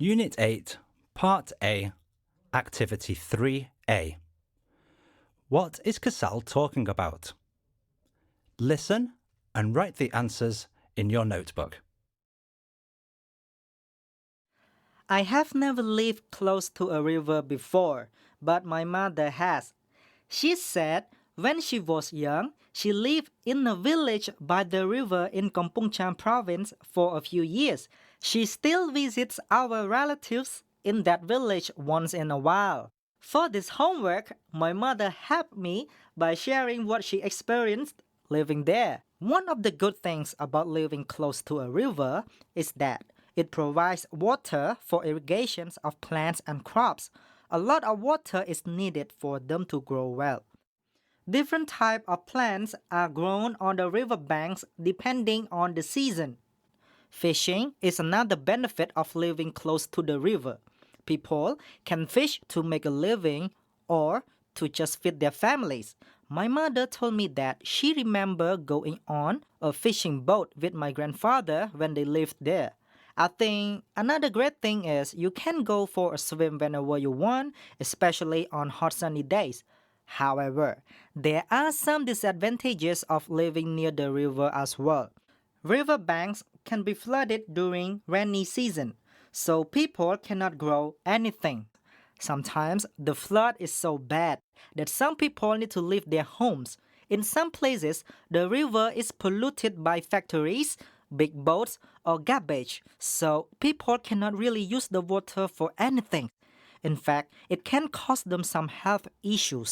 Unit 8, Part A, Activity 3A. What is Kosal talking about? Listen and write the answers in your notebook. I have never lived close to a river before, but my mother has. She said when she was young, she lived in a village by the river in Kampong Cham province for a few years. She still visits our relatives in that village once in a while. For this homework, my mother helped me by sharing what she experienced living there. One of the good things about living close to a river is that it provides water for irrigations of plants and crops. A lot of water is needed for them to grow well. Different types of plants are grown on the riverbanks depending on the season. Fishing is another benefit of living close to the river. People can fish to make a living or to just feed their families. My mother told me that she remembered going on a fishing boat with my grandfather when they lived there. I think another great thing is you can go for a swim whenever you want, especially on hot sunny days. However, there are some disadvantages of living near the river as well. Riverbanks can be flooded during rainy season, so people cannot grow anything. Sometimes the flood is so bad that some people need to leave their homes. In some places, the river is polluted by factories, big boats, or garbage, so people cannot really use the water for anything. In fact, it can cause them some health issues.